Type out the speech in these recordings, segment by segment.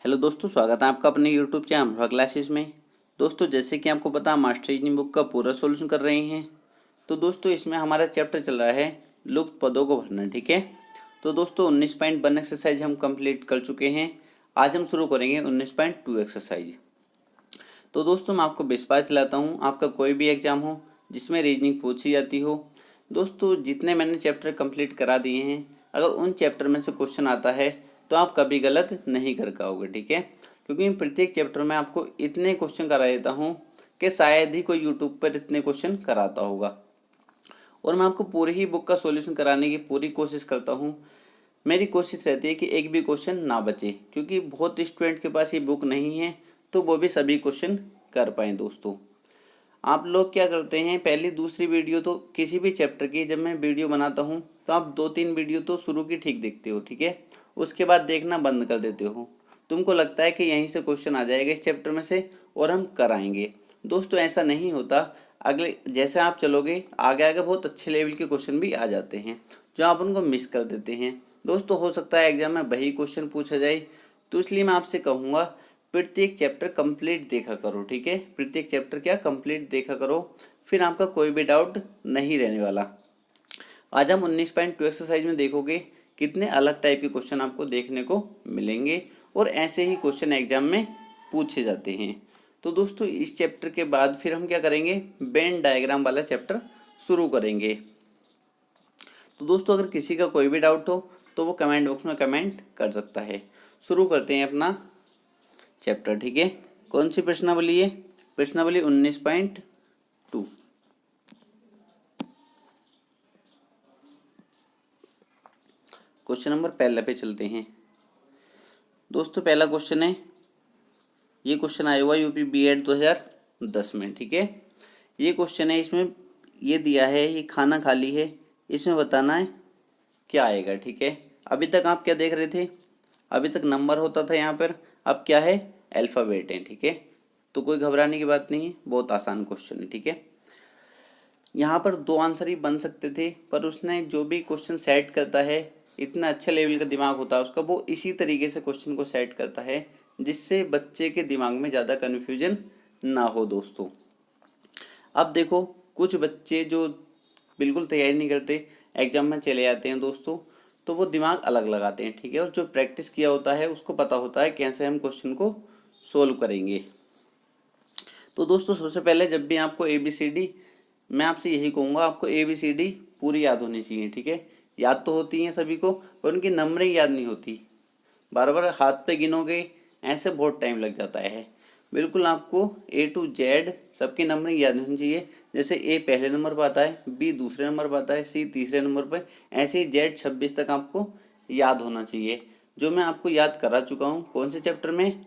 Hello दोस्तों, स्वागत है आपका अपने यूट्यूब चैनल अनुभव क्लासेस में। दोस्तों, जैसे कि आपको पता मास्टर रीजनिंग बुक का पूरा सॉल्यूशन कर रहे हैं। तो दोस्तों, इसमें हमारा चैप्टर चल रहा है लुप्त पदों को भरना। ठीक है, तो दोस्तों 19.1 एक्सरसाइज हम कंप्लीट कर चुके हैं। आज हम शुरू करेंगे 19.2 एक्सरसाइज। तो दोस्तों, मैं आपको विश्वास दिलाता हूँ, आपका कोई भी एग्जाम हो जिसमें रीजनिंग पूछी जाती हो, दोस्तों जितने मैंने चैप्टर कंप्लीट करा दिए हैं, अगर उन चैप्टर में से क्वेश्चन आता है तो आप कभी गलत नहीं कर पाओगे। ठीक है, क्योंकि प्रत्येक चैप्टर में आपको इतने क्वेश्चन करा देता हूँ कि शायद ही कोई यूट्यूब पर इतने क्वेश्चन कराता होगा। और मैं आपको पूरी ही बुक का सॉल्यूशन कराने की पूरी कोशिश करता हूँ। मेरी कोशिश रहती है कि एक भी क्वेश्चन ना बचे, क्योंकि बहुत स्टूडेंट के पास ये बुक नहीं है तो वो भी सभी क्वेश्चन कर पाएँ। दोस्तों, आप लोग क्या करते हैं, पहली दूसरी वीडियो तो किसी भी चैप्टर की जब मैं वीडियो बनाता हूँ तो आप 2-3 वीडियो तो शुरू की ठीक देखते हो। ठीक है, उसके बाद देखना बंद कर देते हो। तुमको लगता है कि यहीं से क्वेश्चन आ जाएगा इस चैप्टर में से और हम कराएंगे। दोस्तों, ऐसा नहीं होता। अगले जैसे आप चलोगे आगे आगे बहुत अच्छे लेवल के क्वेश्चन भी आ जाते हैं जो आप उनको मिस कर देते हैं। दोस्तों, हो सकता है एग्जाम में वही क्वेश्चन पूछा जाए, तो इसलिए मैं आपसे कहूँगा प्रत्येक चैप्टर कंप्लीट देखा करो। ठीक है, प्रत्येक चैप्टर क्या कंप्लीट देखा करो, फिर आपका कोई भी डाउट नहीं रहने वाला। आज हम 19.2 एक्सरसाइज में देखोगे कितने अलग टाइप के क्वेश्चन आपको देखने को मिलेंगे और ऐसे ही क्वेश्चन एग्जाम में पूछे जाते हैं। तो दोस्तों, इस चैप्टर के बाद फिर हम क्या करेंगे, वेन डायग्राम वाला चैप्टर शुरू करेंगे। तो दोस्तों, अगर किसी का कोई भी डाउट हो तो वो कमेंट बॉक्स में कमेंट कर सकता है। शुरू करते हैं अपना चैप्टर। ठीक है, कौन सी प्रश्नावली है, प्रश्नावली 19.2। क्वेश्चन नंबर पहले पे चलते हैं। दोस्तों, पहला क्वेश्चन है, ये क्वेश्चन आया हुआ यूपी बीएड 2010 में। ठीक है, ये क्वेश्चन है, इसमें ये दिया है ये खाना खाली है, इसमें बताना है क्या आएगा। ठीक है, अभी तक आप क्या देख रहे थे, अभी तक नंबर होता था यहाँ पर, अब क्या है, अल्फ़ाबेट है। ठीक है, तो कोई घबराने की बात नहीं है, बहुत आसान क्वेश्चन है। ठीक है, यहाँ पर 2 आंसर ही बन सकते थे, पर उसने जो भी क्वेश्चन सेट करता है, इतना अच्छा लेवल का दिमाग होता है उसका, वो इसी तरीके से क्वेश्चन को सेट करता है जिससे बच्चे के दिमाग में ज़्यादा कन्फ्यूजन ना हो। दोस्तों, अब देखो, कुछ बच्चे जो बिल्कुल तैयारी नहीं करते, एग्जाम में चले जाते हैं दोस्तों, तो वो दिमाग अलग लगाते हैं। ठीक है, और जो प्रैक्टिस किया होता है उसको पता होता है कैसे हम क्वेश्चन को सोल्व करेंगे। तो दोस्तों, सबसे पहले जब भी आपको ABCD, मैं आपसे यही कहूँगा, आपको ABCD पूरी याद होनी चाहिए। ठीक है, याद तो होती हैं सभी को, पर उनकी नंबरिंग याद नहीं होती। बार बार हाथ पे गिनोगे ऐसे बहुत टाइम लग जाता है। बिल्कुल आपको A to Z सबकी नंबरिंग याद होनी चाहिए। जैसे A पहले नंबर पर आता है, B दूसरे नंबर पर आता है, C तीसरे नंबर पर, ऐसे ही Z 26 तक आपको याद होना चाहिए, जो मैं आपको याद करा चुका हूँ। कौन से चैप्टर में,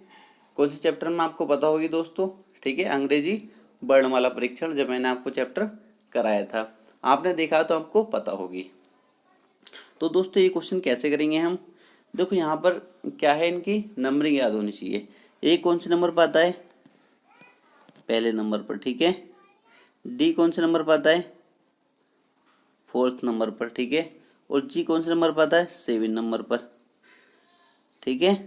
कौन से चैप्टर में आपको पता होगी दोस्तों। ठीक है, अंग्रेजी वर्णमाला परीक्षण, जब मैंने आपको चैप्टर कराया था, आपने देखा तो आपको पता होगी। तो दोस्तों, ये क्वेश्चन कैसे करेंगे हम, देखो यहाँ पर क्या है, इनकी नंबरिंग याद होनी चाहिए। ए कौन से नंबर पर आता है, पहले नंबर पर। ठीक है, डी कौन से नंबर पर आता है, 4th नंबर पर। ठीक है, और जी कौन से नंबर पर आता है, 7 नंबर पर। ठीक है,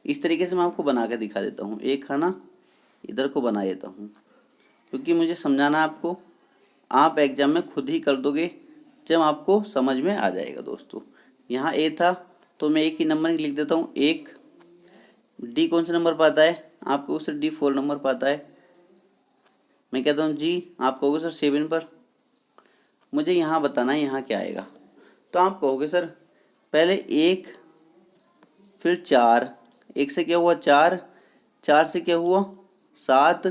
इस तरीके से मैं आपको बना के दिखा देता हूँ, एक खाना इधर को बना देता हूँ, क्योंकि मुझे समझाना आपको, आप एग्जाम में खुद ही कर दोगे जब आपको समझ में आ जाएगा। दोस्तों, यहाँ ए था तो मैं एक ही नंबर लिख देता हूँ, 1। डी कौन से नंबर पर आता है, आप कहोगे सर डी 4 नंबर पर आता है, मैं कहता हूँ जी, आप कहोगे सर 7 पर। मुझे यहाँ बताना है यहाँ क्या आएगा, तो आप कहोगे सर पहले 1 फिर 4, 1 से क्या हुआ 4, 4 से क्या हुआ 7,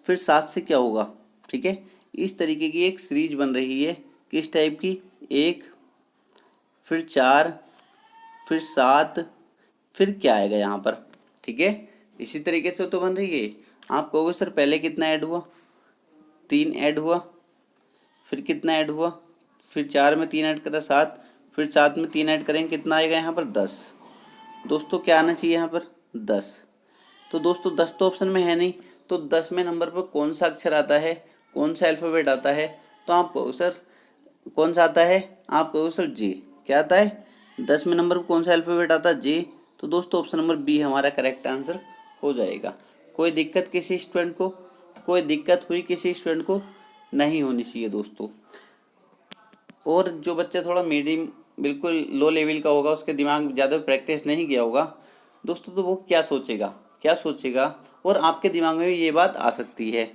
फिर 7 से क्या होगा। ठीक है, इस तरीके की एक सीरीज बन रही है, किस टाइप की, 1 फिर 4 फिर 7, फिर क्या आएगा यहाँ पर। ठीक है, इसी तरीके से तो बन रही है। आप कहोगे सर पहले कितना ऐड हुआ, 3 ऐड हुआ, फिर कितना ऐड हुआ, फिर 4 में 3 ऐड करा 7, फिर 7 में 3 ऐड करेंगे कितना आएगा यहाँ पर 10। दोस्तों, क्या आना चाहिए यहाँ पर 10। तो दोस्तों 10 तो ऑप्शन में है नहीं, तो 10वें नंबर पर कौन सा अक्षर आता है, कौन सा अल्फ़ाबेट आता है, तो आप कहो सर कौन सा आता है, आप कहो सर जी। क्या आता है, 10वें नंबर पर कौन सा अल्फ़ाबेट आता है, जी। तो दोस्तों ऑप्शन नंबर बी हमारा करेक्ट आंसर हो जाएगा। कोई दिक्कत किसी स्टूडेंट को, कोई दिक्कत हुई किसी स्टूडेंट को, नहीं होनी चाहिए दोस्तों। और जो बच्चा थोड़ा मीडियम बिल्कुल लो लेवल का होगा, उसके दिमाग ज़्यादा प्रैक्टिस नहीं किया होगा दोस्तों, तो वो क्या सोचेगा और आपके दिमाग में भी ये बात आ सकती है।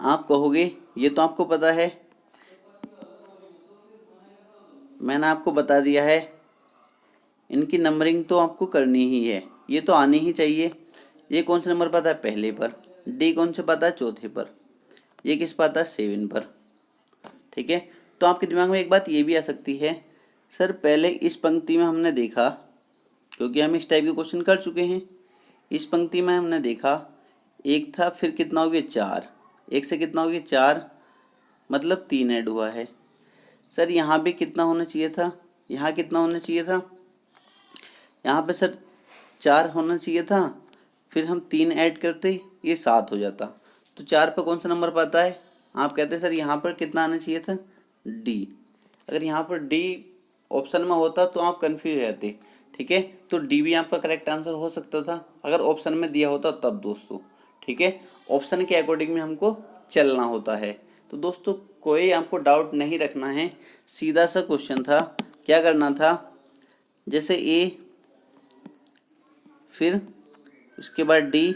आप कहोगे ये तो आपको पता है, मैंने आपको बता दिया है, इनकी नंबरिंग तो आपको करनी ही है, ये तो आनी ही चाहिए। ये कौन सा नंबर पाता है? पहले पर। डी कौन से पाता है? चौथे पर। ये किस पाता है? 7 पर। ठीक है, तो आपके दिमाग में एक बात ये भी आ सकती है, सर पहले इस पंक्ति में हमने देखा, क्योंकि हम इस टाइप के क्वेश्चन कर चुके हैं, इस पंक्ति में हमने देखा एक था, फिर कितना हो गया? 4। एक से कितना हो गया? 4, मतलब 3 ऐड हुआ है। सर यहाँ भी कितना होना चाहिए था? यहाँ कितना होना चाहिए था? यहाँ पे सर 4 होना चाहिए था, फिर हम 3 ऐड करते, ये 7 हो जाता। तो 4 पे कौन सा नंबर पाता है? आप कहते सर यहाँ पर कितना आना चाहिए था? डी। अगर यहाँ पर डी ऑप्शन में होता तो आप कन्फ्यूज हो जाते। ठीक है, तो डी भी आपका करेक्ट आंसर हो सकता था अगर ऑप्शन में दिया होता तब दोस्तों। ठीक है, ऑप्शन के अकॉर्डिंग में हमको चलना होता है। तो दोस्तों कोई आपको डाउट नहीं रखना है, सीधा सा क्वेश्चन था। क्या करना था? जैसे ए, फिर उसके बाद डी,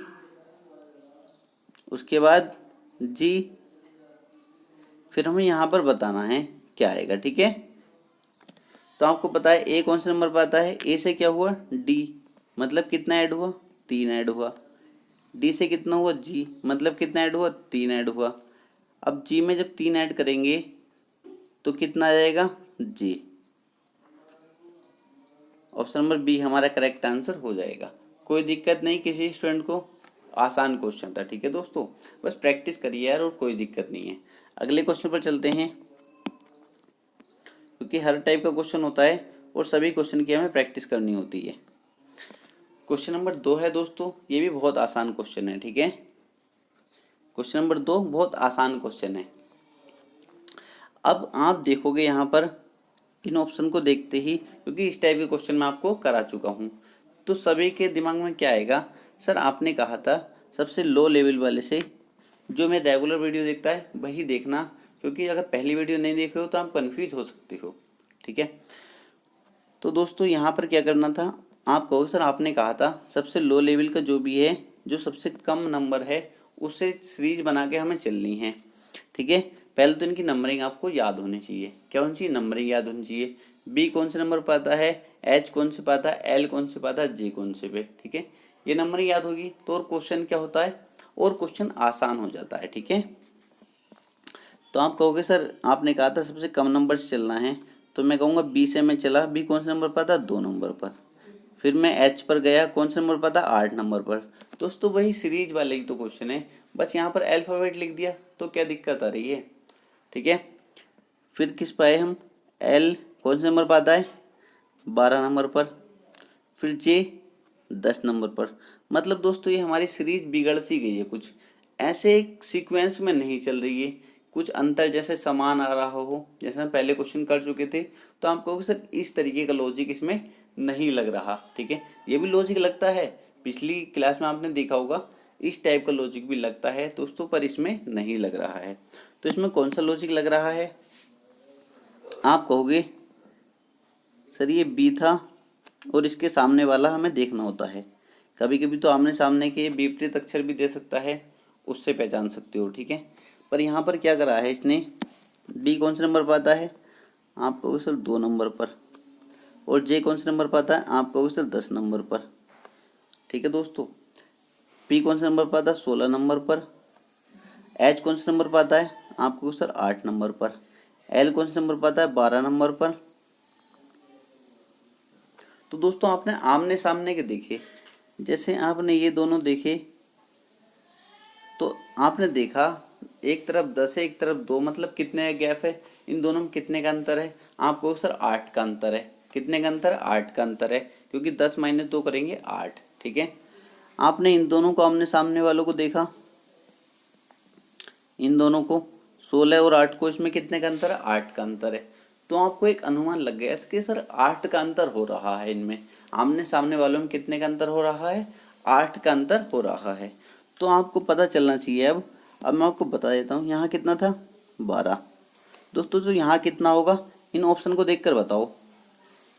उसके बाद जी, फिर हमें यहाँ पर बताना है क्या आएगा। ठीक है, तो आपको पता है ए कौन सा नंबर पर आता है? ए से क्या हुआ? डी, मतलब कितना ऐड हुआ? 3 ऐड हुआ। डी से कितना हुआ? जी, मतलब कितना ऐड हुआ? 3 ऐड हुआ। अब जी में जब 3 ऐड करेंगे तो कितना आ जाएगा? जी। ऑप्शन नंबर बी हमारा करेक्ट आंसर हो जाएगा। कोई दिक्कत नहीं किसी स्टूडेंट को, आसान क्वेश्चन था। ठीक है दोस्तों, बस प्रैक्टिस करिए यार, और कोई दिक्कत नहीं है। अगले क्वेश्चन पर चलते हैं, क्योंकि हर टाइप का क्वेश्चन होता है और सभी क्वेश्चन की हमें प्रैक्टिस करनी होती है। क्वेश्चन नंबर 2 है दोस्तों, ये भी बहुत आसान क्वेश्चन है। ठीक है, क्वेश्चन नंबर 2 बहुत आसान क्वेश्चन है। अब आप देखोगे यहाँ पर इन ऑप्शन को देखते ही, क्योंकि इस टाइप के क्वेश्चन मैं आपको करा चुका हूँ, तो सभी के दिमाग में क्या आएगा? सर आपने कहा था सबसे लो लेवल वाले से, जो मैं रेगुलर वीडियो देखता है वही देखना, क्योंकि अगर पहली वीडियो नहीं देखे हो तो आप कन्फ्यूज हो सकते हो। ठीक है, तो दोस्तों यहाँ पर क्या करना था? आप कहो सर आपने कहा था सबसे लो लेवल का जो भी है, जो सबसे कम नंबर है, उससे सीरीज बना के हमें चलनी है। ठीक है, पहले तो इनकी नंबरिंग आपको याद होनी चाहिए। क्या होनी चाहिए? नंबरिंग याद होनी चाहिए। बी कौन से नंबर पर आता है? एच कौन से पाता है? एल कौन से पाता है? जे कौन से पे? ठीक है, ये नंबरिंग याद होगी तो और क्वेश्चन क्या होता है, और क्वेश्चन आसान हो जाता है। ठीक है, तो आप कहोगे सर आपने कहा था सबसे कम नंबर से चलना है, तो मैं कहूँगा बी से मैं चला। बी कौन से नंबर पर था? 2 नंबर पर। फिर मैं एच पर गया, कौन से नंबर पर था? 8 नंबर पर। दोस्तों वही सीरीज वाले ही तो क्वेश्चन है, बस यहाँ पर अल्फाबेट लिख दिया, तो क्या दिक्कत आ रही है? ठीक है, फिर किस पाए हम? एल कौन से नंबर पर आता है? 12 नंबर पर। फिर जे 10 नंबर पर। मतलब दोस्तों ये हमारी सीरीज बिगड़ सी गई है, कुछ ऐसे सीक्वेंस में नहीं चल रही है, कुछ अंतर जैसे समान आ रहा हो, जैसे हम पहले क्वेश्चन कर चुके थे। तो आप कहोगे सर इस तरीके का लॉजिक इसमें नहीं लग रहा। ठीक है, ये भी लॉजिक लगता है, पिछली क्लास में आपने देखा होगा इस टाइप का लॉजिक भी लगता है दोस्तों, पर इसमें नहीं लग रहा है। तो इसमें कौन सा लॉजिक लग रहा है? आप कहोगे सर ये बी था, और इसके सामने वाला हमें देखना होता है। कभी कभी तो आमने सामने के विपरीत अक्षर भी दे सकता है, उससे पहचान सकते हो। ठीक है, पर यहाँ पर क्या करा है इसने? डी कौन से नंबर पर आता है? आप कहोगे सर 2 नंबर पर। और जे कौन से नंबर पर आता है? आप कहोगे सर 10 नंबर पर। ठीक है दोस्तों, पी कौन से नंबर पर आता है? 16 नंबर पर। एच कौन से नंबर पर आता है? आप कहोगे सर 8 नंबर पर। एल कौन से नंबर पर आता है? 12 नंबर पर। तो दोस्तों आपने आमने सामने के देखे, जैसे आपने ये दोनों देखे, तो आपने देखा एक तरफ 10 है एक तरफ 2, मतलब कितने का गैप है, इन दोनों में कितने का अंतर है? आपको सर 8 का अंतर है। कितने का अंतर? 8 का अंतर है, क्योंकि 10 - 2 करेंगे 8। ठीक है, आपने इन दोनों को आमने सामने वालों को देखा, इन दोनों को 16 और 8 को, इसमें कितने का अंतर है? 8 का अंतर है। तो आपको एक अनुमान लग गया कि सर 8 का अंतर हो रहा है इनमें। आमने सामने वालों में कितने का अंतर हो रहा है, 8 का अंतर हो रहा है। तो आपको पता चलना चाहिए। अब मैं आपको बता देता हूँ, यहाँ कितना था 12। दोस्तों जो यहाँ कितना होगा, इन ऑप्शन को देखकर बताओ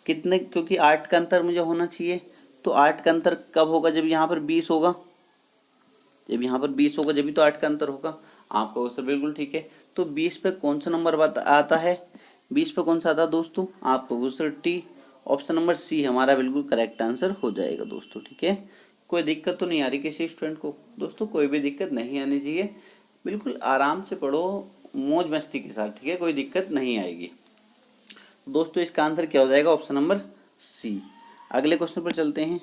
कितने, क्योंकि 8 का अंतर मुझे होना चाहिए। तो 8 का अंतर कब होगा, जब यहाँ पर 20 होगा। जब यहाँ पर 20 होगा जब भी तो 8 का अंतर होगा। आपका उत्तर बिल्कुल ठीक है। तो 20 पे कौन सा नंबर आता है, 20 पे कौन सा आता है दोस्तों, आपका उत्तर टी, ऑप्शन नंबर सी हमारा बिल्कुल करेक्ट आंसर हो जाएगा दोस्तों। ठीक है, कोई दिक्कत तो नहीं आ रही किसी स्टूडेंट को। दोस्तों कोई भी दिक्कत नहीं आनी चाहिए, बिल्कुल आराम से पढ़ो, मौज मस्ती के साथ। ठीक है, कोई दिक्कत नहीं आएगी दोस्तों। इसका आंसर क्या हो जाएगा, ऑप्शन नंबर सी। अगले क्वेश्चन पर चलते हैं।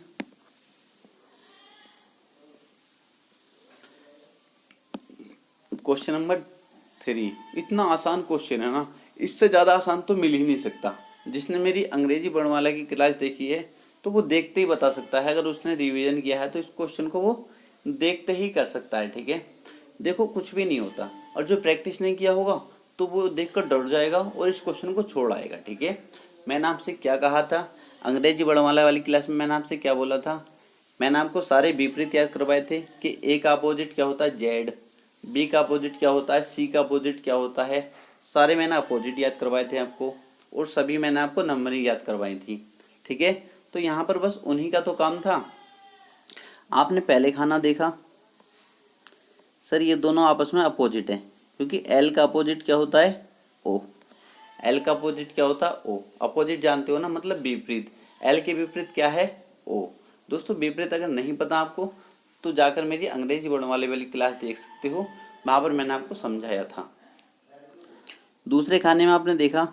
Question number 3। इतना आसान क्वेश्चन है ना, इससे ज़्यादा आसान तो मिल ही नहीं सकता। जिसने मेरी अंग्रेजी वर्णमाला की क्लास देखी है तो वो देखते ही बता सकता है। अगर उसने रिवीजन किया है तो इस क्वेश्चन को वो देखते ही कर सकता है। ठीक है, देखो कुछ भी नहीं होता, और जो प्रैक्टिस नहीं किया होगा तो वो देखकर डर जाएगा और इस क्वेश्चन को छोड़ आएगा। ठीक है, मैंने आपसे क्या कहा था, अंग्रेजी वर्णमाला वाली क्लास में मैंने आपसे क्या बोला था, मैंने आपको सारे विपरीत याद करवाए थे कि ए का अपोजिट क्या होता है जेड, बी का अपोजिट क्या होता है, सी का अपोजिट क्या होता है। सारे मैंने अपोजिट याद करवाए थे आपको, और सभी मैंने आपको नंबरिंग याद करवाई थी। ठीक है, तो यहाँ पर बस उन्हीं का तो काम था। आपने पहले खाना देखा, सर ये दोनों आपस में अपोजिट हैं, क्योंकि एल का अपोजिट क्या होता है, ओ। एल का अपोजिट क्या होता है, ओ। अपोजिट जानते हो ना, मतलब विपरीत। एल के विपरीत क्या है, ओ। दोस्तों विपरीत अगर नहीं पता आपको तो जाकर मेरी अंग्रेजी वर्णमाला वाली क्लास देख सकते हो, वहाँ पर मैंने आपको समझाया था। दूसरे खाने में आपने देखा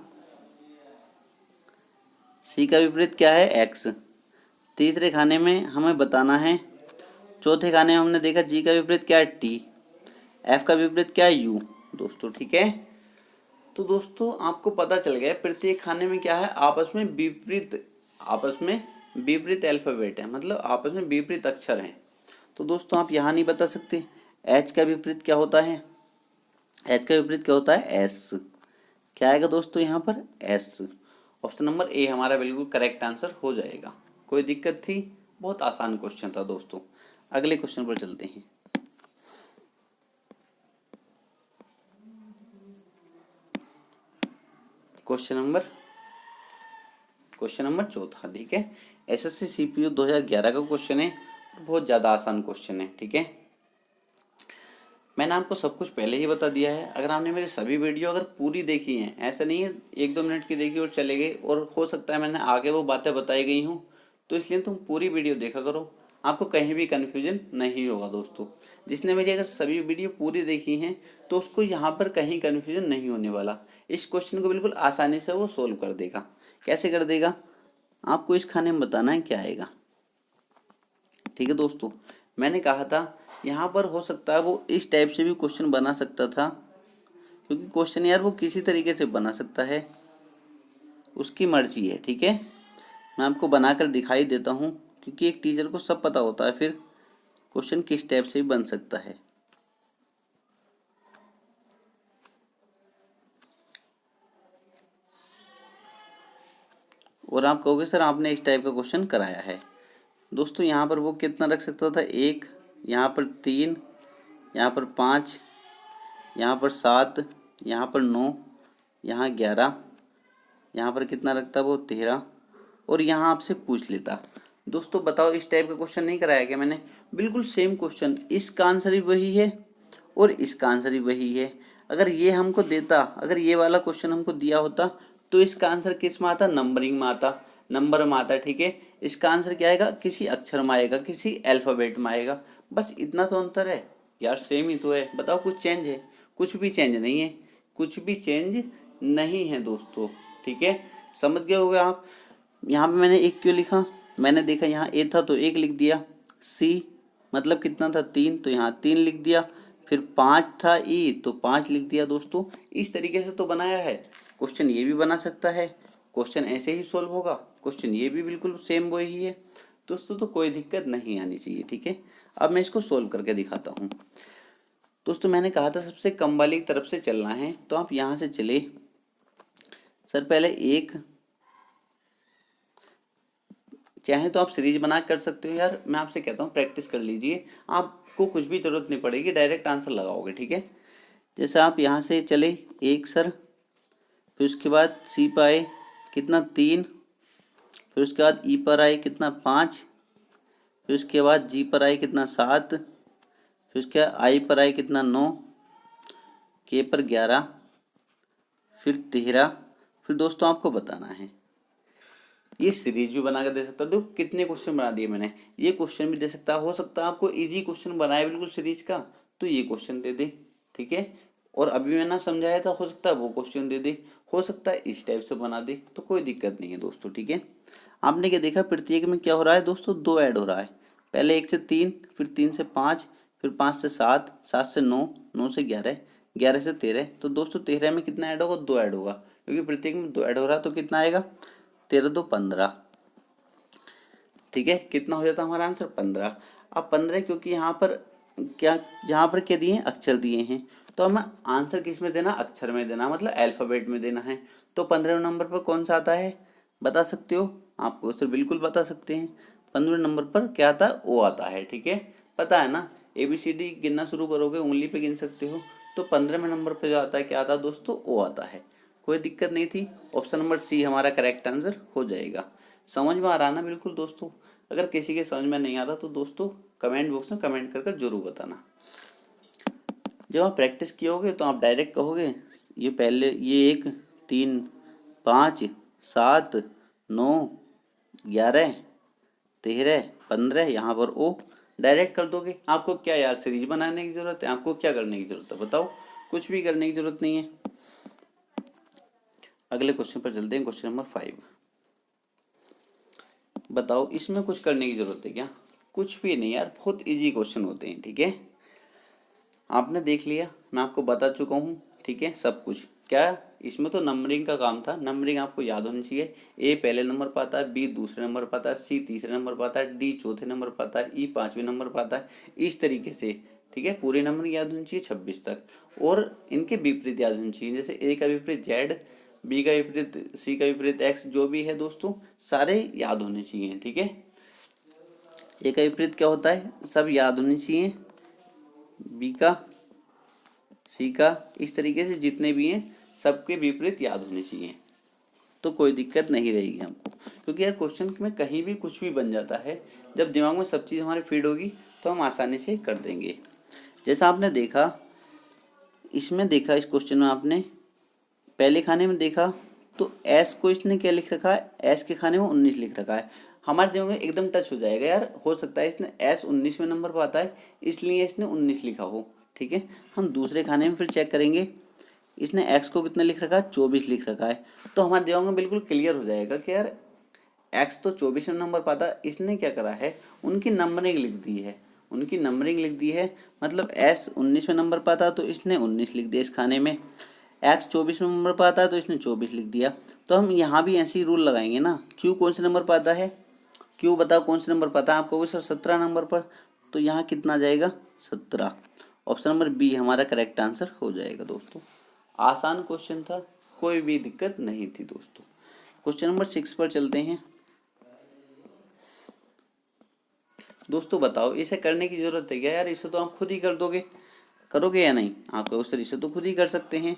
सी का विपरीत क्या है, एक्स। तीसरे खाने में हमें बताना है। चौथे खाने में हमने देखा जी का विपरीत क्या है, टी। एफ का विपरीत क्या है, यू दोस्तों। ठीक है, तो दोस्तों आपको पता चल गया प्रत्येक खाने में क्या है, आपस में विपरीत अल्फाबेट है, मतलब आपस में विपरीत अक्षर हैं। तो दोस्तों आप यहाँ नहीं बता सकते। एच का विपरीत क्या होता है, एच का विपरीत क्या होता है, एस। क्या आएगा दोस्तों यहाँ पर, एस। ऑप्शन नंबर ए हमारा बिल्कुल करेक्ट आंसर हो जाएगा। कोई दिक्कत थी, बहुत आसान क्वेश्चन था दोस्तों। अगले क्वेश्चन पर चलते हैं। क्वेश्चन नंबर चौथा। ठीक है, एसएससी सीपीयू 2011 का क्वेश्चन है, बहुत ज़्यादा आसान क्वेश्चन है। ठीक है, मैंने आपको सब कुछ पहले ही बता दिया है। अगर आपने मेरी सभी वीडियो अगर पूरी देखी हैं, ऐसा नहीं है 1-2 मिनट की देखी और चले गए, और हो सकता है मैंने आगे वो बातें बताई गई हूँ, तो इसलिए तुम पूरी वीडियो देखा करो, आपको कहीं भी कन्फ्यूजन नहीं होगा दोस्तों। जिसने मेरी अगर सभी वीडियो पूरी देखी हैं तो उसको यहाँ पर कहीं कन्फ्यूजन नहीं होने वाला। इस क्वेश्चन को बिल्कुल आसानी से वो सोल्व कर देगा। कैसे कर देगा, आपको इस खाने में बताना है क्या आएगा। ठीक है दोस्तों, मैंने कहा था यहाँ पर हो सकता है वो इस टाइप से भी क्वेश्चन बना सकता था, क्योंकि क्वेश्चन यार वो किसी तरीके से बना सकता है, उसकी मर्जी है। ठीक है, मैं आपको बनाकर दिखाई देता हूँ, क्योंकि एक टीचर को सब पता होता है फिर क्वेश्चन किस टाइप से भी बन सकता है। और आप कहोगे सर आपने इस टाइप का क्वेश्चन कराया है। दोस्तों यहाँ पर वो कितना रख सकता था, 1, यहाँ पर 3, यहाँ पर 5, यहाँ पर 7, यहाँ पर 9, यहाँ 11, यहाँ पर कितना रखता वो 13, और यहाँ आपसे पूछ लेता दोस्तों बताओ इस टाइप का क्वेश्चन नहीं कराया क्या मैंने। बिल्कुल सेम क्वेश्चन, इसका आंसर भी वही है और इसका आंसर भी वही है। अगर ये हमको देता, अगर ये वाला क्वेश्चन हमको दिया होता तो इसका आंसर किस में आता, नंबरिंग में आता, नंबर में आता। ठीक है, इसका आंसर क्या आएगा, किसी अक्षर में आएगा, किसी अल्फ़ाबेट में आएगा। बस इतना तो अंतर है यार, सेम ही तो है। बताओ कुछ चेंज है, कुछ भी चेंज नहीं है, कुछ भी चेंज नहीं है दोस्तों। ठीक है, समझ गए होगे आप। यहाँ पे मैंने 1 क्यों लिखा, मैंने देखा यहाँ ए था तो 1 लिख दिया, सी मतलब कितना था 3 तो यहाँ 3 लिख दिया, फिर 5 था ई तो 5 लिख दिया। दोस्तों इस तरीके से तो बनाया है। क्वेश्चन ये भी बना सकता है, क्वेश्चन ऐसे ही सोल्व होगा, क्वेश्चन ये भी बिल्कुल सेम वही है दोस्तों, तो कोई दिक्कत नहीं आनी चाहिए। ठीक है, अब मैं इसको सोल्व करके दिखाता हूँ। दोस्तों मैंने कहा था सबसे कम वाली तरफ से चलना है, तो आप यहाँ से चले। सर पहले 1 चाहे तो आप सीरीज बना कर सकते हो यार, मैं आपसे कहता हूँ प्रैक्टिस कर लीजिए, आपको कुछ भी जरूरत नहीं पड़ेगी, डायरेक्ट आंसर लगाओगे, ठीक है। जैसे आप यहाँ से चले 1 सर, फिर उसके बाद सी पर आए कितना 3, फिर उसके बाद ई पर आए कितना 5, फिर उसके बाद जी पर आए कितना 7, फिर उसके बाद आई पर आए कितना 9, के पर 11, फिर 13। फिर दोस्तों आपको बताना है, ये सीरीज भी बना कर दे सकता, देखो कितने क्वेश्चन बना दिए मैंने, ये क्वेश्चन भी दे सकता, हो सकता है आपको इजी क्वेश्चन बनाए बिल्कुल सीरीज का, तो ये क्वेश्चन दे दे, ठीक है। और अभी मैंने समझाया था, हो सकता है वो क्वेश्चन दे दे, हो सकता है इस टाइप से बना दे, तो कोई दिक्कत नहीं है दोस्तों, ठीक है। आपने क्या देखा, प्रत्येक में क्या हो रहा है दोस्तों, 2 ऐड हो रहा है, पहले 1 से 3, फिर 3 से 5, फिर 5 से 7, 7 से 9, 9 से 11, 11 से 13, तो दोस्तों 13 में कितना ऐड होगा, 2 ऐड होगा, क्योंकि प्रत्येक में 2 ऐड हो रहा है, तो कितना आएगा 13 2 15, ठीक है। कितना हो जाता है हमारा आंसर 15। अब 15 क्योंकि यहाँ पर क्या दिए हैं, अक्षर दिए हैं, तो हमें आंसर किस में देना, अक्षर में देना, मतलब अल्फ़ाबेट में देना है। तो 15वें नंबर पर कौन सा आता है, बता सकते हो, आपको सर बिल्कुल बता सकते हैं। 15वें नंबर पर क्या आता है, ओ आता है, ठीक है। पता है ना, ABCD गिनना शुरू करोगे उंगली पे गिन सकते हो, तो 15वें नंबर पर जो आता है क्या आता है दोस्तों, ओ आता है। कोई दिक्कत नहीं थी, ऑप्शन नंबर सी हमारा करेक्ट आंसर हो जाएगा। समझ में आ रहा ना बिल्कुल दोस्तों। अगर किसी के समझ में नहीं आता तो दोस्तों कमेंट बॉक्स में कमेंट कर जरूर बताना। जब आप प्रैक्टिस किए तो आप डायरेक्ट कहोगे, ये पहले ये 1 3 5 7 9 11 13 15, यहाँ पर ओ डायरेक्ट कर दोगे। आपको क्या यार सीरीज बनाने की जरूरत है, आपको क्या करने की जरूरत है बताओ, कुछ भी करने की जरूरत नहीं है। अगले क्वेश्चन पर चलते हैं, क्वेश्चन नंबर 5। बताओ इसमें कुछ करने की जरूरत है क्या, कुछ भी नहीं यार, बहुत इजी क्वेश्चन होते हैं, ठीक है। आपने देख लिया, मैं आपको बता चुका हूँ, ठीक है, सब कुछ। क्या इसमें तो नंबरिंग का काम था, नंबरिंग आपको याद होनी चाहिए। ए पहले नंबर पर आता है, बी दूसरे नंबर पर आता है, सी तीसरे नंबर पर आता है, डी चौथे नंबर पर आता है, ई 5वें नंबर पर आता है, इस तरीके से, ठीक है। पूरे नंबर याद होनी चाहिए 26 तक, और इनके विपरीत याद होनी चाहिए, जैसे ए का विपरीत जेड, बी का विपरीत सी का विपरीत एक्स, जो भी है दोस्तों सारे याद होने चाहिए, ठीक है। ए का विपरीत क्या होता है, सब याद होने चाहिए, बी का सी का, इस तरीके से जितने भी हैं सबके विपरीत याद होने चाहिए, तो कोई दिक्कत नहीं रहेगी हमको। क्योंकि यार क्वेश्चन में कहीं भी कुछ भी बन जाता है, जब दिमाग में सब चीज़ हमारी फीड होगी तो हम आसानी से कर देंगे। जैसा आपने देखा, इसमें देखा, इस क्वेश्चन में आपने पहले खाने में देखा तो एस को इसने क्या लिख रखा है, एस के खाने में 19 लिख रखा है। हमारे दिमाग में एकदम टच हो जाएगा यार, हो सकता है इसने एस 19वें नंबर पर आता है इसलिए इसने 19 लिखा हो, ठीक है। हम दूसरे खाने में फिर चेक करेंगे, इसने एक्स को कितना लिख रखा है, 24 लिख रखा है, तो हमारे दिमाग में बिल्कुल क्लियर हो जाएगा कि यार एक्स तो 24वें नंबर पर आता, इसने क्या करा है, उनकी नंबरिंग लिख दी है, उनकी नंबरिंग लिख दी है, मतलब एस 19वें नंबर पर आता तो इसने 19 लिख दिया इस खाने में, एक्स 24वें नंबर पर आता है तो इसने 24 लिख दिया। तो हम यहाँ भी ऐसे ही रूल लगाएंगे ना, क्यू कौन से नंबर पर आता है, क्यू बताओ कौन से नंबर पर आता है, आपको सर 17 नंबर पर, तो यहाँ कितना जाएगा 17, ऑप्शन नंबर बी हमारा करेक्ट आंसर हो जाएगा दोस्तों। आसान क्वेश्चन था, कोई भी दिक्कत नहीं थी दोस्तों। क्वेश्चन नंबर 6 पर चलते हैं दोस्तों। बताओ इसे करने की जरूरत है क्या यार, इसे तो आप खुद ही कर दोगे, करोगे या नहीं, आप कहो सर इसे तो खुद ही कर सकते हैं,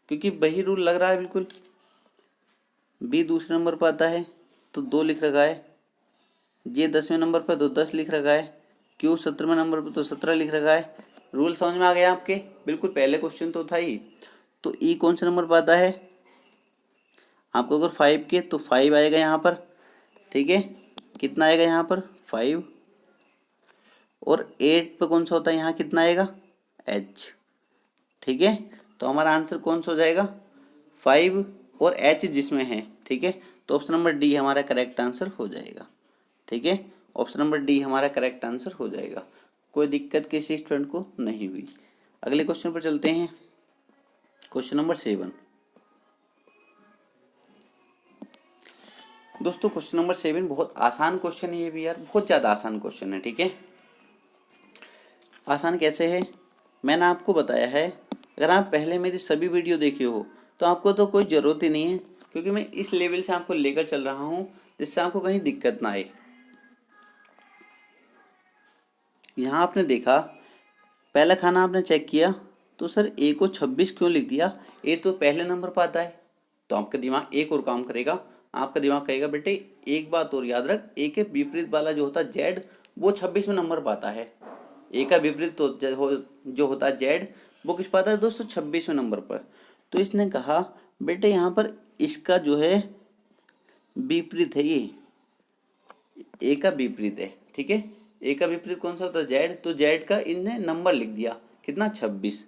क्योंकि वही रूल लग रहा है बिल्कुल। बी दूसरे नंबर पर आता है तो 2 लिख रखा है, जे 10वें नंबर पर तो 10 लिख रखा है, क्यू 17वें नंबर पर तो 17 लिख रखा है। रूल समझ में आ गया आपके, बिल्कुल पहले क्वेश्चन तो था ही। तो ई कौन से नंबर पर आता है, आपको अगर 5 के तो 5 आएगा यहाँ पर, ठीक है, कितना आएगा यहाँ पर 5, और 8 पे कौन सा होता है यहाँ कितना आएगा एच, ठीक है। तो हमारा आंसर कौन सा हो जाएगा 5 और एच जिसमें है, ठीक है। तो ऑप्शन नंबर डी हमारा करेक्ट आंसर हो जाएगा, ठीक है। ऑप्शन नंबर डी हमारा करेक्ट आंसर हो जाएगा, कोई दिक्कत किसी स्टूडेंट को नहीं हुई। अगले क्वेश्चन पर चलते हैं, क्वेश्चन नंबर 7 दोस्तों। क्वेश्चन नंबर 7 बहुत आसान क्वेश्चन है ये भी यार, बहुत ज़्यादा आसान क्वेश्चन है, ठीक है। आसान कैसे है, मैंने आपको बताया है, अगर आप पहले मेरी सभी वीडियो देखे हो तो आपको तो कोई ज़रूरत ही नहीं है, क्योंकि मैं इस लेवल से आपको लेकर चल रहा हूँ जिससे आपको कहीं दिक्कत ना आए, यहाँ आपने देखा पहला खाना आपने चेक किया तो सर ए को 26 क्यों लिख दिया, ए तो पहले नंबर पर आता है, तो आपका दिमाग एक और काम करेगा, आपका दिमाग कहेगा बेटे एक बात और याद रख, ए के विपरीत वाला जो होता है जेड वो 26वें नंबर पर आता है, ए का विपरीत तो जो होता है जेड वो किस पर आता है दोस्तों 26वें नंबर पर। तो इसने कहा बेटे यहाँ पर इसका जो है विपरीत है, ये ए का विपरीत है, ठीक है, ए का विपरीत कौन सा होता है जेड, तो जेड का इनने नंबर लिख दिया कितना 26।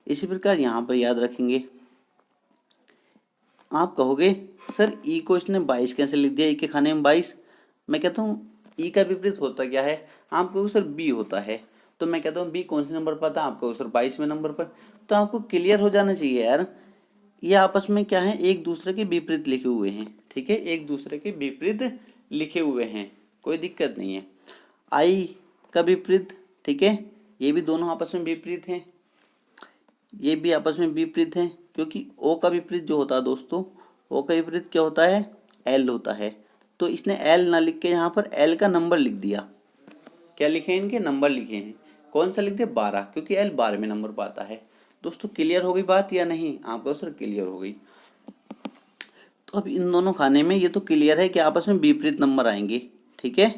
इसी प्रकार यहाँ पर याद रखेंगे, आप कहोगे सर ई को इसने 22 कैसे लिख दिया, ई के खाने में 22, मैं कहता हूँ ई का विपरीत होता क्या है, आप कहोगे सर बी होता है, तो मैं कहता हूँ बी कौन से नंबर पर आता है, आप कहोगे सर 22वें नंबर पर। तो आपको क्लियर हो जाना चाहिए यार, ये आपस में क्या है एक दूसरे के विपरीत लिखे हुए हैं, ठीक है, एक दूसरे के विपरीत लिखे हुए हैं, कोई दिक्कत नहीं है। आई का विपरीत, ठीक है, ये भी दोनों आपस में विपरीत हैं, ये भी आपस में विपरीत हैं, क्योंकि ओ का विपरीत जो होता है दोस्तों, ओ का विपरीत क्या होता है, एल होता है। तो इसने एल ना लिख के यहाँ पर एल का नंबर लिख दिया, क्या लिखे इनके नंबर लिखे हैं, कौन सा लिख दिया 12, क्योंकि एल 12वें नंबर पर आता है। दोस्तों क्लियर हो गई बात या नहीं, आपको सर क्लियर हो गई। तो अब इन दोनों खाने में ये तो क्लियर है कि आपस में विपरीत नंबर आएंगे, ठीक है।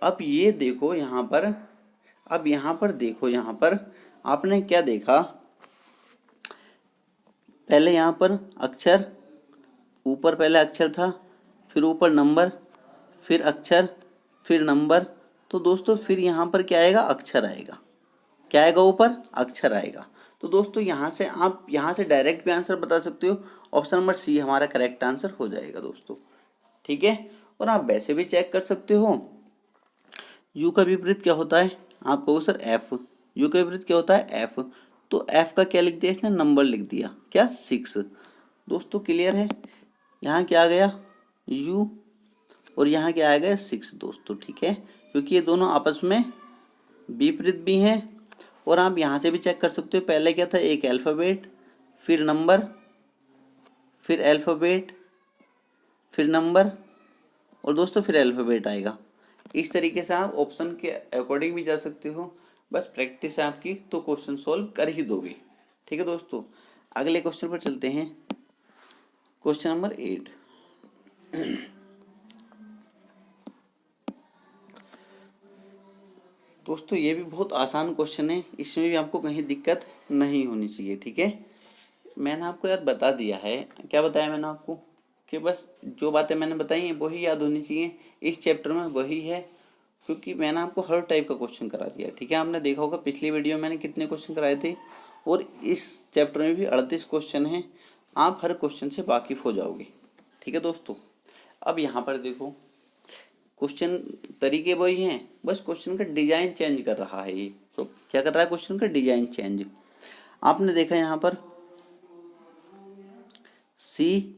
अब ये देखो यहाँ पर, अब यहाँ पर देखो, यहाँ पर आपने क्या देखा, पहले यहाँ पर अक्षर, ऊपर पहले अक्षर था, फिर ऊपर नंबर, फिर अक्षर, फिर नंबर, तो दोस्तों फिर यहाँ पर क्या आएगा, अक्षर आएगा, क्या आएगा ऊपर, अक्षर आएगा। तो दोस्तों यहाँ से आप यहाँ से डायरेक्ट भी आंसर बता सकते हो, ऑप्शन नंबर सी हमारा करेक्ट आंसर हो जाएगा दोस्तों, ठीक है। और आप वैसे भी चेक कर सकते हो, यू का विपरीत क्या होता है, आप कहो सर एफ, यू का विपरीत क्या होता है एफ, तो एफ का क्या लिख दिया इसने, नंबर लिख दिया, क्या 6। दोस्तों क्लियर है, यहाँ क्या आ गया यू और यहाँ क्या आ गया 6 दोस्तों, ठीक है, क्योंकि ये दोनों आपस में विपरीत भी हैं। और आप यहाँ से भी चेक कर सकते हो, पहले क्या था, एक अल्फ़ाबेट, फिर नंबर, फिर अल्फ़ाबेट, फिर नंबर, और दोस्तों फिर अल्फ़ाबेट आएगा। इस तरीके से आप ऑप्शन के अकॉर्डिंग भी जा सकते हो, बस प्रैक्टिस है आपकी तो क्वेश्चन सॉल्व कर ही दोगे, ठीक है दोस्तों। अगले क्वेश्चन पर चलते हैं, क्वेश्चन नंबर 8। दोस्तों ये भी बहुत आसान क्वेश्चन है, इसमें भी आपको कहीं दिक्कत नहीं होनी चाहिए, ठीक है। मैंने आपको यार बता दिया है, क्या बताया मैंने आपको, कि बस जो बातें मैंने बताई हैं वही याद होनी चाहिए, इस चैप्टर में वही है, क्योंकि मैंने आपको हर टाइप का क्वेश्चन करा दिया, ठीक है। आपने देखा होगा पिछली वीडियो में मैंने कितने क्वेश्चन कराए थे, और इस चैप्टर में भी 38 क्वेश्चन हैं, आप हर क्वेश्चन से वाकिफ हो जाओगे, ठीक है दोस्तों। अब यहाँ पर देखो, क्वेश्चन तरीके वही हैं, बस क्वेश्चन का डिजाइन चेंज कर रहा है ये, तो क्या कर रहा है, क्वेश्चन का डिजाइन चेंज। आपने देखा यहाँ पर सी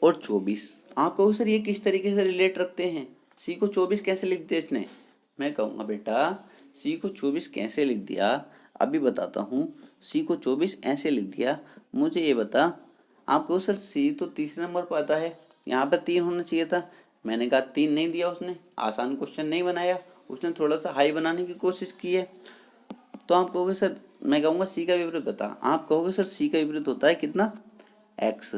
और 24, आप कहो सर ये किस तरीके से रिलेट रखते हैं, सी को 24 कैसे लिख दिया इसने, मैं कहूँगा बेटा सी को 24 कैसे लिख दिया, अभी बताता हूँ। सी को 24 ऐसे लिख दिया, मुझे ये बता, आप कहो सर सी तो तीसरे नंबर पर आता है, यहाँ पर 3 होना चाहिए था, मैंने कहा 3 नहीं दिया उसने, आसान क्वेश्चन नहीं बनाया, उसने थोड़ा सा हाई बनाने की कोशिश की है। तो आप कहोगे सर, मैं कहूँगा सी का विपरीत बता, आप कहोगे सर सी का विपरीत होता है कितना, एक्स।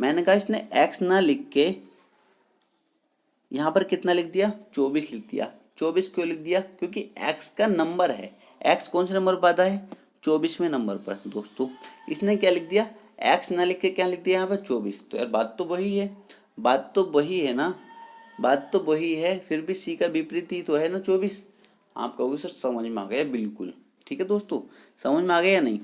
मैंने कहा इसने एक्स ना लिख के यहाँ पर कितना लिख दिया, 24 लिख दिया। 24 क्यों लिख दिया, क्योंकि एक्स का नंबर है, एक्स कौन से नंबर पर आता है, 24वें नंबर पर दोस्तों। इसने क्या लिख दिया, एक्स ना लिख के क्या लिख दिया यहाँ पर 24, तो यार बात तो वही है, बात तो वही है ना, बात तो वही है, फिर भी सी का विपरीत ही तो है ना 24। आप कहोगे सर समझ में आ गया, बिल्कुल ठीक है दोस्तों, समझ में आ गया या नहीं।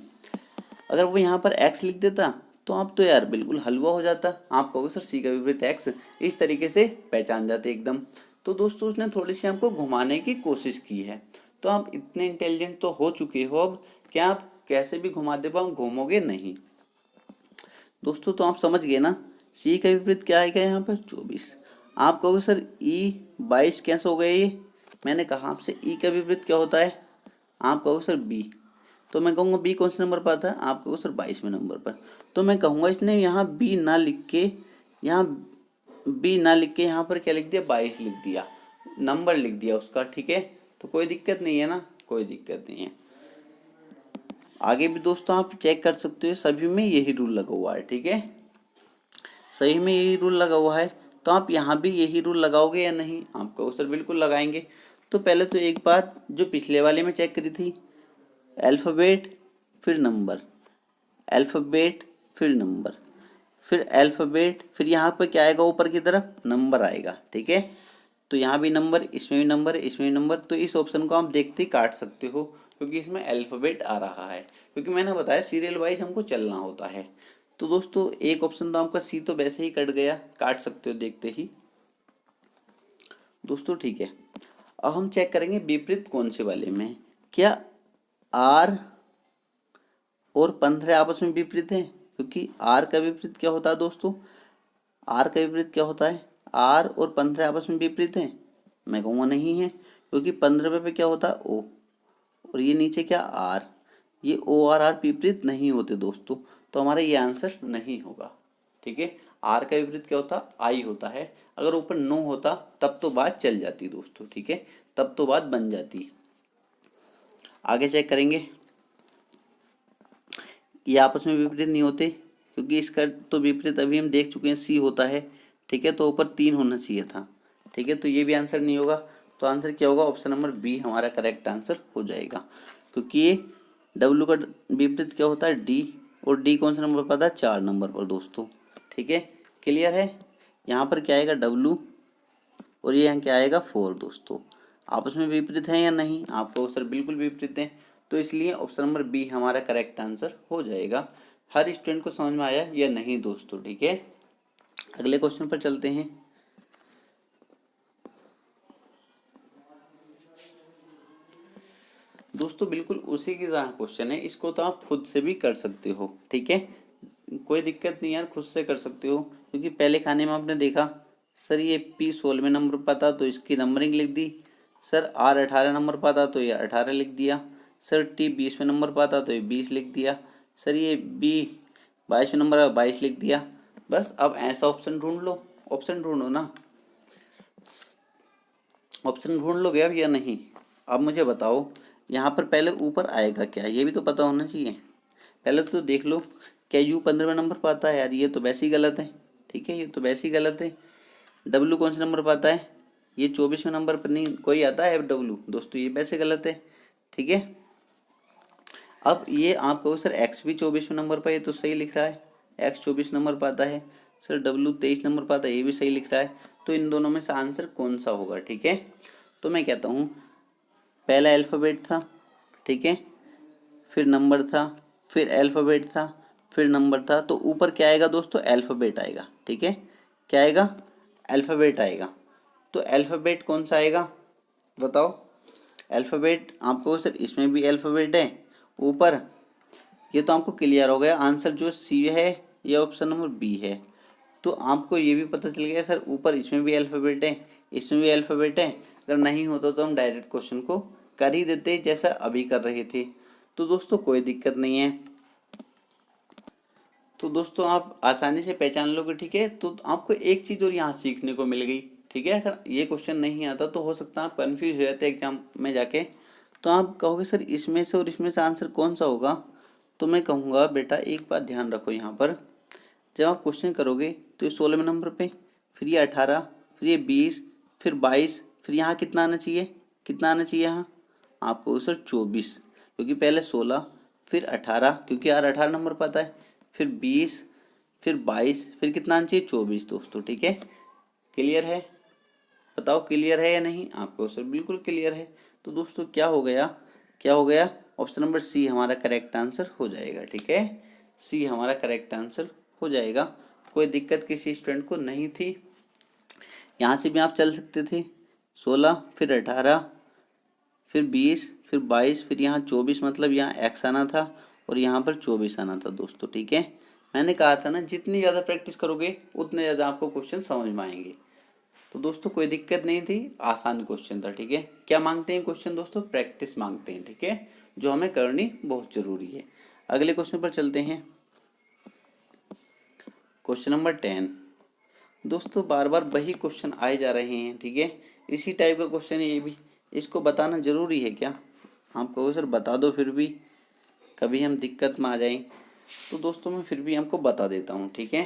अगर वो यहाँ पर एक्स लिख देता तो आप तो यार बिल्कुल हलवा हो जाता, आप कहोगे सर सी का विपरीत एक्स, इस तरीके से पहचान जाते एकदम। तो दोस्तों उसने थोड़ी सी आपको घुमाने की कोशिश की है, तो आप इतने इंटेलिजेंट तो हो चुके हो अब, क्या आप कैसे भी घुमा दे पाओ, घूमोगे नहीं दोस्तों। तो आप समझ गए ना, सी का विपरीत क्या आएगा यहाँ पर 24। आप कहोगे सर ई 22 कैसे हो गए ये, मैंने कहा आपसे ई का विपरीत क्या होता है, आप कहोगे सर बी, तो मैं कहूँगा बी कौन से नंबर पर आता है, आप कहोगे सर 22वें नंबर पर। तो मैं कहूँगा इसने यहाँ बी ना लिख के, यहाँ बी ना लिख के यहाँ पर क्या लिख दिया, 22 लिख दिया, नंबर लिख दिया उसका, ठीक है, तो कोई दिक्कत नहीं है ना, कोई दिक्कत नहीं है। आगे भी दोस्तों आप चेक कर सकते हो, सभी में यही रूल लगा हुआ है, ठीक है, सही में यही रूल लगा हुआ है। तो आप यहाँ भी यही रूल लगाओगे या नहीं? आप कहो सर बिल्कुल लगाएंगे। तो पहले तो एक बात जो पिछले वाले में चेक करी थी, अल्फ़ाबेट फिर नंबर, अल्फ़ाबेट फिर नंबर, फिर अल्फ़ाबेट, फिर यहाँ पर क्या आएगा, ऊपर की तरफ नंबर आएगा, ठीक है। तो यहाँ भी नंबर, इसमें भी नंबर, इसमें भी नंबर। तो इस ऑप्शन को आप देखते ही काट सकते हो, क्योंकि इसमें अल्फ़ाबेट आ रहा है, क्योंकि मैंने बताया सीरियल वाइज हमको चलना होता है। तो दोस्तों एक ऑप्शन तो आपका सी तो वैसे ही कट गया, काट सकते हो देखते ही दोस्तों, ठीक है। अब हम चेक करेंगे विपरीत कौन से वाले में, क्या आर और 15 आपस में विपरीत है? क्योंकि आर का विपरीत क्या होता है दोस्तों, आर का विपरीत क्या होता है, आर और 15 आपस में विपरीत है? मैं कहूँगा नहीं है, क्योंकि 15 पे क्या होता है ओ, और ये नीचे क्या आर, ये ओ और आर विपरीत नहीं होते दोस्तों, तो हमारा ये आंसर नहीं होगा, ठीक है। आर का विपरीत क्या होता, आई होता है। अगर ऊपर नो होता तब तो बात चल जाती दोस्तों, ठीक है, तब तो बात बन जाती। आगे चेक करेंगे, ये आपस में विपरीत नहीं होते, क्योंकि इसका तो विपरीत अभी हम देख चुके हैं, सी होता है, ठीक है, तो ऊपर 3 होना चाहिए था, ठीक है, तो ये भी आंसर नहीं होगा। तो आंसर क्या होगा, ऑप्शन नंबर बी हमारा करेक्ट आंसर हो जाएगा, क्योंकि ये डब्लू का विपरीत क्या होता है, डी, और डी कौन सा नंबर पर आता है, 4 नंबर पर दोस्तों, ठीक है, क्लियर है। यहाँ पर क्या आएगा डब्लू, और ये यहाँ क्या आएगा 4 दोस्तों, आपस में विपरीत है या नहीं? आपको सर बिल्कुल विपरीत है, तो इसलिए ऑप्शन नंबर बी हमारा करेक्ट आंसर हो जाएगा। हर स्टूडेंट को समझ में आया या नहीं दोस्तों, ठीक है। अगले क्वेश्चन पर चलते हैं। दोस्तों बिल्कुल उसी की तरह क्वेश्चन है, इसको तो आप खुद से भी कर सकते हो, ठीक है, कोई दिक्कत नहीं यार, खुद से कर सकते हो, क्योंकि पहले खाने में आपने देखा सर ये पी 16वें नंबर पर था तो इसकी नंबरिंग लिख दी, सर आर 18 नंबर पर था तो ये 18 लिख दिया, सर टी 20वें नंबर पर था तो ये 20 लिख दिया, सर ये बी 22वें नंबर पर 22 लिख दिया। बस अब ऐसा ऑप्शन ढूंढ लो, ऑप्शन ढूंढो ना, ऑप्शन ढूंढ लोगे अब या नहीं? अब मुझे बताओ, यहाँ पर पहले ऊपर आएगा क्या, ये भी तो पता होना चाहिए। पहले तो देख लो, क्या यू 15वें नंबर पर आता है? यार ये तो वैसे ही गलत है, ठीक है, ये तो वैसे ही गलत है। डब्लू कौन से नंबर पर आता है? ये 24वें नंबर पर नहीं कोई आता है डब्लू दोस्तों, ये वैसे गलत है, ठीक है। अब ये आप कहो सर एक्स भी 24वें नंबर पर, ये तो सही लिख रहा है, एक्स 24 नंबर पर आता है, सर डब्लू 23 नंबर पर आता है, ये भी सही लिख रहा है, तो इन दोनों में से आंसर कौन सा होगा, ठीक है। तो मैं कहता हूँ पहला अल्फ़ाबेट था, ठीक है, फिर नंबर था, फिर अल्फ़ाबेट था, फिर नंबर था, तो ऊपर क्या आएगा दोस्तों, अल्फ़ाबेट आएगा, ठीक है, क्या आएगा, अल्फ़ाबेट आएगा। तो अल्फ़ाबेट कौन सा आएगा बताओ, अल्फ़ाबेट आपको सर इसमें भी अल्फ़ाबेट है ऊपर, ये तो आपको क्लियर हो गया, आंसर जो सी है या ऑप्शन नंबर बी है। तो आपको ये भी पता चल गया सर ऊपर इसमें भी अल्फ़ाबेट है, इसमें भी अल्फ़ाबेट है, अगर नहीं होता तो हम डायरेक्ट क्वेश्चन को कर ही देते जैसा अभी कर रहे थे। तो दोस्तों कोई दिक्कत नहीं है, तो दोस्तों आप आसानी से पहचान लोगे, ठीक है। तो आपको एक चीज़ और यहाँ सीखने को मिल गई, ठीक है, अगर ये क्वेश्चन नहीं आता तो हो सकता है आप कन्फ्यूज हो जाते एग्जाम में जाके, तो आप कहोगे सर इसमें से और इसमें से आंसर कौन सा होगा। तो मैं कहूँगा बेटा एक बात ध्यान रखो, यहाँ पर जब आप क्वेश्चन करोगे तो ये 16वें नंबर पे, फिर ये 18, फिर ये 20, फिर 22, फिर यहाँ कितना आना चाहिए, कितना आना चाहिए यहाँ आपको सर 24, क्योंकि पहले 16 फिर 18, क्योंकि यार 18 नंबर पर आता है, फिर 20, फिर 22, फिर कितना आना चाहिए 24 दोस्तों, ठीक है। क्लियर है, बताओ क्लियर है या नहीं आपको सर बिल्कुल क्लियर है। तो दोस्तों क्या हो गया, क्या हो गया, ऑप्शन नंबर सी हमारा करेक्ट आंसर हो जाएगा, ठीक है, सी हमारा करेक्ट आंसर हो जाएगा। कोई दिक्कत किसी स्टूडेंट को नहीं थी, यहाँ से भी आप चल सकते थे, 16 फिर 18 फिर 20 फिर 22 फिर यहाँ 24, मतलब यहाँ एक्स आना था और यहाँ पर 24 आना था दोस्तों, ठीक है। मैंने कहा था ना जितनी ज़्यादा प्रैक्टिस करोगे उतने ज़्यादा आपको क्वेश्चन समझ में आएंगे। तो दोस्तों कोई दिक्कत नहीं थी, आसान क्वेश्चन था, ठीक है। क्या मांगते हैं क्वेश्चन दोस्तों, प्रैक्टिस मांगते हैं, ठीक है, जो हमें करनी बहुत ज़रूरी है। अगले क्वेश्चन पर चलते हैं, क्वेश्चन नंबर 10। दोस्तों बार बार वही क्वेश्चन आए जा रहे हैं, ठीक है, इसी टाइप का क्वेश्चन है ये भी। इसको बताना ज़रूरी है क्या? आप कहोगे सर बता दो, फिर भी कभी हम दिक्कत में आ जाएं, तो दोस्तों मैं फिर भी हमको बता देता हूँ, ठीक है,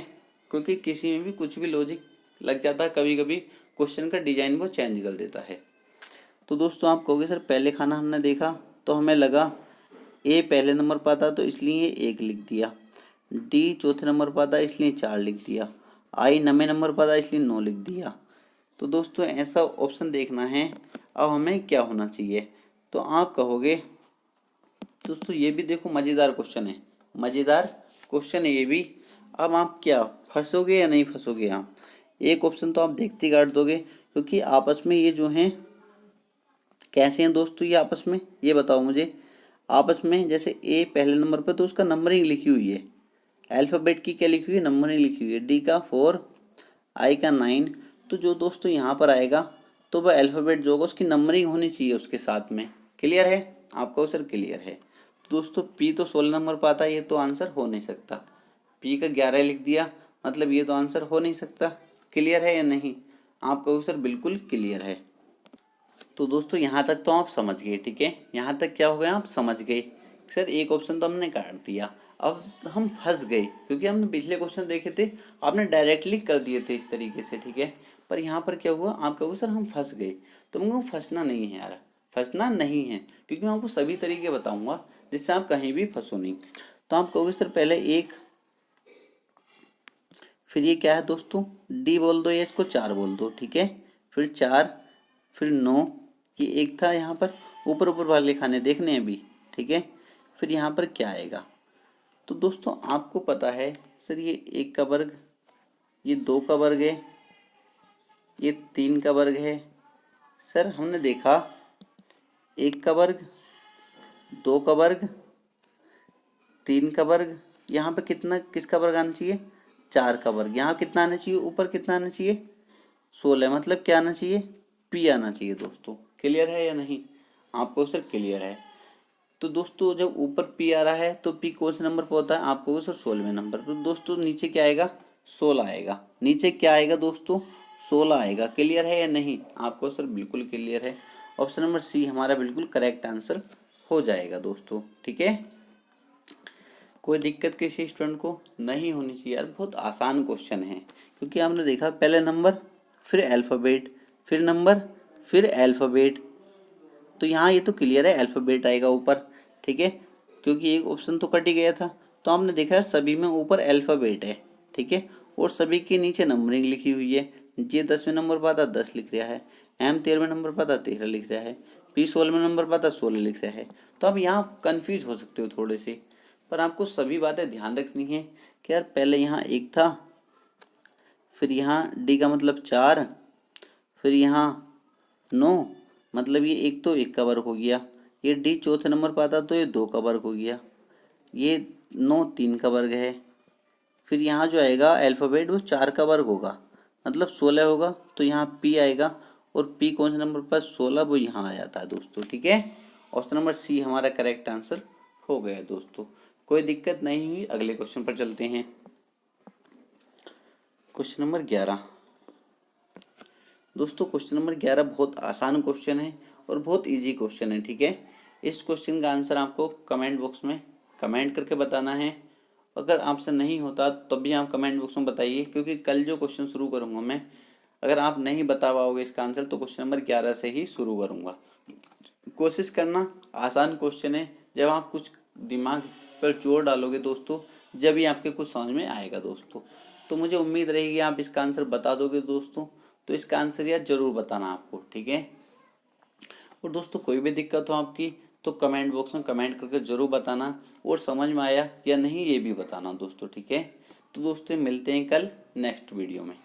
क्योंकि किसी में भी कुछ भी लॉजिक लग जाता है, कभी कभी क्वेश्चन का डिजाइन वो चेंज कर देता है। तो दोस्तों आप कहोगे सर पहले खाना हमने देखा तो हमें लगा ए पहले नंबर पर आता तो इसलिए 1 लिख दिया, डी चौथे नंबर पर आता इसलिए 4 लिख दिया, आई 9वें नंबर पर आता इसलिए 9 लिख दिया। तो दोस्तों ऐसा ऑप्शन देखना है, अब हमें क्या होना चाहिए? तो आप कहोगे दोस्तों ये भी देखो मज़ेदार क्वेश्चन है, मज़ेदार क्वेश्चन है ये भी। अब आप क्या फंसोगे या नहीं फंसोगे? आप एक ऑप्शन तो आप देखते ही काट दोगे, क्योंकि आपस में ये जो हैं कैसे हैं दोस्तों ये आपस में, ये बताओ मुझे। आपस में जैसे ए पहले नंबर पर तो उसका नंबरिंग लिखी हुई है, अल्फ़ाबेट की क्या लिखी हुई है? नंबरिंग लिखी हुई है। डी का 4, आई का 9, तो जो दोस्तों यहाँ पर आएगा तो वह अल्फ़ाबेट जो होगा उसकी नंबरिंग होनी चाहिए उसके साथ में। क्लियर है आपको सर? क्लियर है। तो दोस्तों पी तो 16 नंबर पर आता है, ये तो आंसर हो नहीं सकता। पी का 11 लिख दिया, मतलब ये तो आंसर हो नहीं सकता। क्लियर है या नहीं? आप कहो सर बिल्कुल क्लियर है। तो दोस्तों यहाँ तक तो आप समझ गए, ठीक है, यहाँ तक क्या हो गया आप समझ गए। सर एक ऑप्शन तो हमने काट दिया, अब हम फंस गए, क्योंकि हमने पिछले क्वेश्चन देखे थे, आपने डायरेक्टली कर दिए थे इस तरीके से, ठीक है, पर यहाँ पर क्या हुआ, आप कहोगे सर हम फंस गए। तो हमको फंसना नहीं है यार, फंसना नहीं है, क्योंकि मैं आपको सभी तरीके बताऊंगा जिससे आप कहीं भी फंसो नहीं। तो आप कहोगे सर पहले 1, फिर ये क्या है दोस्तों, डी बोल दो या इसको 4 बोल दो, ठीक है, फिर 4, फिर 9, ये 1 था यहाँ पर, ऊपर ऊपर वाले खाने देखने हैं अभी, ठीक है, फिर यहाँ पर क्या आएगा? तो दोस्तों आपको पता है सर ये 1 का वर्ग, ये 2 का वर्ग है, ये 3 का वर्ग है। सर हमने देखा 1 का वर्ग, 2 का वर्ग, 3 का वर्ग, यहाँ पे कितना किसका वर्ग आना चाहिए? 4 का वर्ग। यहाँ कितना आना चाहिए? ऊपर कितना आना चाहिए? 16, मतलब क्या आना चाहिए? पी आना चाहिए दोस्तों। क्लियर है या नहीं? आपको सर क्लियर है। तो दोस्तों जब ऊपर पी आ रहा है तो पी कौन से नंबर पर होता है? आपको सर 16वें नंबर पर। दोस्तों नीचे क्या आएगा? 16 आएगा। नीचे क्या आएगा दोस्तों? 16 आएगा। क्लियर है या नहीं? आपको सर बिल्कुल क्लियर है। ऑप्शन नंबर सी हमारा बिल्कुल करेक्ट आंसर हो जाएगा दोस्तों, ठीक है। कोई दिक्कत किसी स्टूडेंट को नहीं होनी चाहिए यार, बहुत आसान क्वेश्चन है, क्योंकि आपने देखा पहले नंबर, फिर अल्फ़ाबेट, फिर नंबर, फिर अल्फ़ाबेट। तो यहाँ ये तो क्लियर है अल्फ़ाबेट आएगा ऊपर, ठीक है, क्योंकि एक ऑप्शन तो कट ही गया था। तो आपने देखा है सभी में ऊपर अल्फ़ाबेट है, ठीक है, और सभी के नीचे नंबरिंग लिखी हुई है। जे 10वें नंबर पर आता 10 लिख रहा है, एम 13वें नंबर पर आता 13 लिख रहा है, पी 16वें नंबर पर आता 16 लिख रहा है। तो आप यहाँ कन्फ्यूज हो सकते हो थोड़े से, पर आपको सभी बातें ध्यान रखनी है कि यार पहले यहाँ 1 था, फिर यहाँ डी का मतलब 4, फिर यहाँ 9, मतलब ये 1 तो 1 का वर्ग हो गया, ये डी चौथे नंबर पर आता तो ये 2 का वर्ग हो गया, ये 9 3 का वर्ग है, फिर यहाँ जो आएगा अल्फ़ाबेट वो 4 का वर्ग होगा, मतलब 16 होगा। तो यहाँ पी आएगा, और पी कौन से नंबर पर? 16, वो यहाँ आ जाता है दोस्तों, ठीक है। ऑप्शन नंबर सी हमारा करेक्ट आंसर हो गया दोस्तों। कोई दिक्कत नहीं हुई, अगले क्वेश्चन पर चलते हैं। क्वेश्चन नंबर 11 दोस्तों, क्वेश्चन नंबर 11 बहुत आसान क्वेश्चन है और बहुत इजी क्वेश्चन है, ठीक है। इस क्वेश्चन का आंसर आपको कमेंट बॉक्स में कमेंट करके बताना है। अगर आपसे नहीं होता तब भी आप कमेंट बॉक्स में बताइए, क्योंकि कल जो क्वेश्चन शुरू करूँगा मैं, अगर आप नहीं बता पाओगे इसका आंसर तो क्वेश्चन नंबर 11 से ही शुरू करूँगा। कोशिश करना, आसान क्वेश्चन है, जब आप कुछ दिमाग पर जोर डालोगे दोस्तों, जब ही आपके कुछ समझ में आएगा दोस्तों। तो मुझे उम्मीद रहेगी आप इसका आंसर बता दोगे दोस्तों। तो इसका आंसर यार जरूर बताना आपको, ठीक है। और दोस्तों कोई भी दिक्कत हो आपकी तो कमेंट बॉक्स में कमेंट करके ज़रूर बताना, और समझ में आया या नहीं ये भी बताना दोस्तों, ठीक है। तो दोस्तों मिलते हैं कल नेक्स्ट वीडियो में।